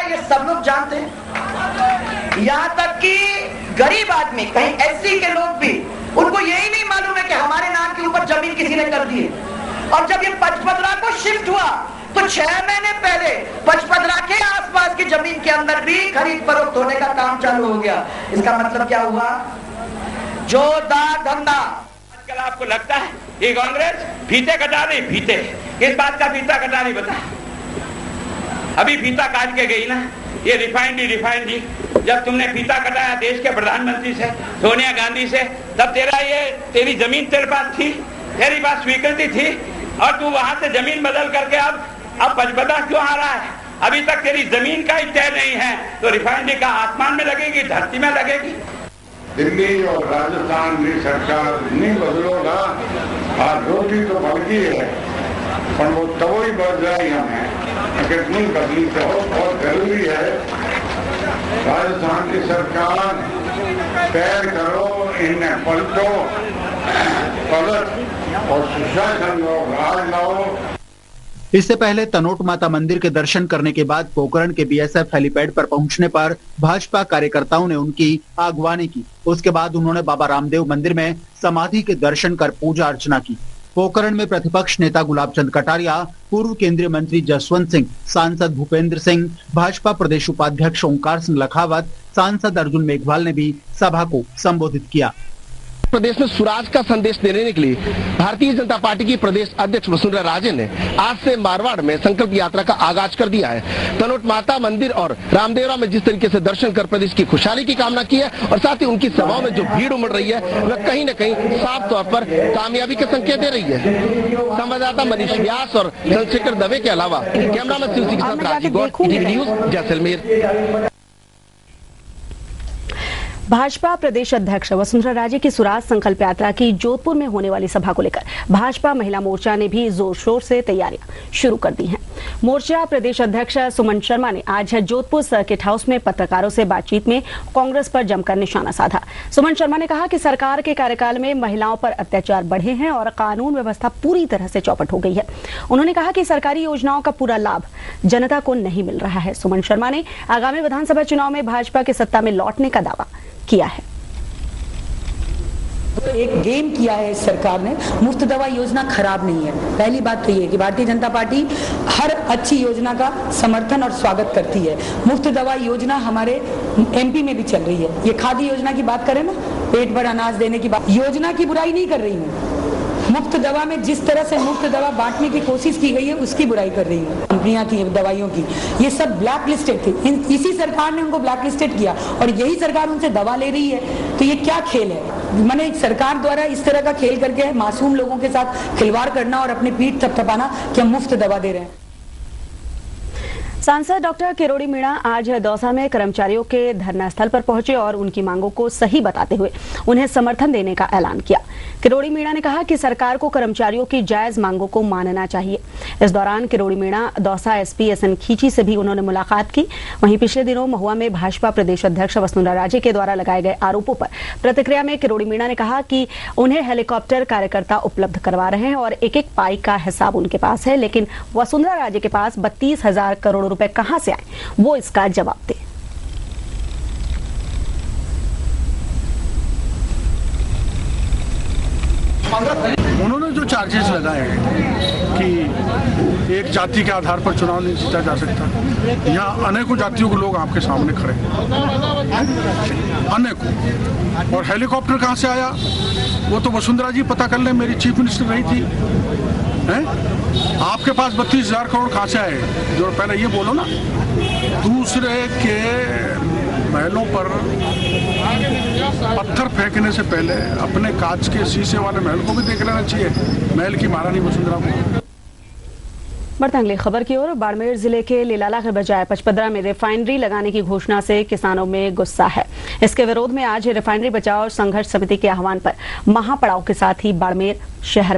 ये सब लोग जानते हैं। यहाँ तक कि गरीब आदमी, कहीं एससी के लोग भी, उनको यही नहीं मालूम है कि हमारे नाम के ऊपर जमीन किसी ने कर दी है। और जब ये पचपदरा को शिफ्ट हुआ तो 6 महीने पहले पचपदरा के आसपास की जमीन के अंदर भी खरीद फरोख्त होने का काम चालू हो गया। इसका मतलब क्या हुआ? जोरदार धंधा। आजकल आपको लगता है ये कांग्रेस फीते कटा रही, फीते किस बात का फीता कटा रही बता? अभी फीता काट के गई ना ये रिफाइनरी। जब तुमने फीता कटाया देश के प्रधानमंत्री से, सोनिया गांधी से, तब तेरी जमीन तेरे पास थी, तेरी बात स्वीकृति थी, और तू वहां से जमीन बदल करके अब पचपदरा क्यों आ रहा है? अभी तक तेरी जमीन का ही तय नहीं है, तो रिफाइनरी का आसमान में लगेगी, धरती में लगेगी। दिल्ली और राजस्थान की सरकार नहीं बदलोगा, आज रोटी तो बल्कि है पर वो तो ही बढ़ जाए हमें, अगर नहीं बदली तो बहुत जरूरी है। राजस्थान की सरकार तैयार करो, इन्हें पलटो, पलट और सुशासन लो, राज लाओ। इससे पहले तनोट माता मंदिर के दर्शन करने के बाद पोखरण के बीएसएफ हेलीपैड पर पहुंचने पर भाजपा कार्यकर्ताओं ने उनकी आगवानी की। उसके बाद उन्होंने बाबा रामदेव मंदिर में समाधि के दर्शन कर पूजा अर्चना की। पोखरण में प्रतिपक्ष नेता गुलाब चंद कटारिया, पूर्व केंद्रीय मंत्री जसवंत सिंह, सांसद भूपेंद्र सिंह, भाजपा प्रदेश उपाध्यक्ष ओंकार सिंह लखावत, सांसद अर्जुन मेघवाल ने भी सभा को संबोधित किया। प्रदेश में स्वराज का संदेश देने के लिए भारतीय जनता पार्टी की प्रदेश अध्यक्ष वसुंधरा राजे ने आज से मारवाड़ में संकल्प यात्रा का आगाज कर दिया है। तनोट माता मंदिर और रामदेवरा में जिस तरीके से दर्शन कर प्रदेश की खुशहाली की कामना की है और साथ ही उनकी सभाओं में जो भीड़ उमड़ रही है वह कहीं न कहीं साफ तौर पर कामयाबी के संकेत दे रही है। संवाददाता मनीष व्यास और चंद्रशेखर दवे के अलावा कैमरामैन शिव सिंह के साथ राजीव गौड़, ईटीवी न्यूज, जैसलमेर। भाजपा प्रदेश अध्यक्ष वसुंधरा राजे की स्वराज संकल्प यात्रा की जोधपुर में होने वाली सभा को लेकर भाजपा महिला मोर्चा ने भी जोर शोर से तैयारियां शुरू कर दी हैं। मोर्चा प्रदेश अध्यक्ष सुमन शर्मा ने आज जोधपुर सर्किट हाउस में पत्रकारों से बातचीत में कांग्रेस पर जमकर निशाना साधा। सुमन शर्मा ने कहा कि सरकार के कार्यकाल में महिलाओं पर अत्याचार बढ़े हैं और कानून व्यवस्था पूरी तरह से चौपट हो गई है। उन्होंने कहा कि सरकारी योजनाओं का पूरा लाभ जनता को नहीं मिल रहा है। सुमन शर्मा ने आगामी विधानसभा चुनाव में भाजपा के सत्ता में लौटने का दावा किया है। एक गेम किया है इस सरकार ने। मुफ्त दवा योजना खराब नहीं है। पहली बात तो ये है कि भारतीय जनता पार्टी हर अच्छी योजना का समर्थन और स्वागत करती है। मुफ्त दवा योजना हमारे एमपी में भी चल रही है। ये खादी योजना की बात करें ना, पेट भर अनाज देने की बात, योजना की बुराई नहीं कर रही हूँ। मुफ्त दवा में जिस तरह से मुफ्त दवा बांटने की कोशिश की गई है उसकी बुराई कर रही हूँ। कंपनियां की दवाइयों की ये सब ब्लैक लिस्टेड थी, इसी सरकार ने उनको ब्लैक लिस्टेड किया और यही सरकार उनसे दवा ले रही है। तो ये क्या खेल है? मैंने सरकार द्वारा इस तरह का खेल करके मासूम लोगों के साथ खिलवाड़ करना और अपनी पीठ थपथपाना कि हम मुफ्त दवा दे रहे हैं। सांसद डॉक्टर किरोड़ी मीणा आज दौसा में कर्मचारियों के धरना स्थल पर पहुंचे और उनकी मांगों को सही बताते हुए उन्हें समर्थन देने का ऐलान किया। किरोड़ी मीणा ने कहा कि सरकार को कर्मचारियों की जायज मांगों को मानना चाहिए। इस दौरान किरोड़ी मीणा दौसा एसपी एसएन खींची से भी उन्होंने मुलाकात की। वहीं पिछले दिनों महुआ में भाजपा प्रदेश अध्यक्ष वसुंधरा राजे के द्वारा लगाए गए आरोपों पर प्रतिक्रिया में किरोड़ी मीणा ने कहा कि उन्हें हेलीकॉप्टर कार्यकर्ता उपलब्ध करवा रहे हैं और एक एक पाई का हिसाब उनके पास है, लेकिन वसुंधरा राजे के पास 32,000 करोड़ रुपए कहां से आए, वो इसका जवाब दे। उन्होंने जो चार्जेस लगाए हैं कि एक जाति के आधार पर चुनाव नहीं जीता जा सकता, यहाँ अनेकों जातियों के लोग आपके सामने खड़े हैं, अनेकों। और हेलीकॉप्टर कहाँ से आया वो तो वसुंधरा जी पता कर लें, मेरी चीफ मिनिस्टर रही थी। हैं? आपके पास 32,000 करोड़ कहाँ से आए? जो पहले ये बोलो ना। दूसरे के महलों पर पत्थर फेंकने से पहले अपने कांच के शीशे वाले महल को भी देख लेना चाहिए, महल की महारानी वसुंधरा को। बढ़ते अगली खबर की ओर। बाड़मेर जिले के लिलाला के बजाय पचपदरा में रिफाइनरी लगाने की घोषणा से किसानों में गुस्सा है। इसके विरोध में आज रिफाइनरी बचाओ संघर्ष समिति के आह्वान पर महापड़ाव के साथ ही बाड़मेर शहर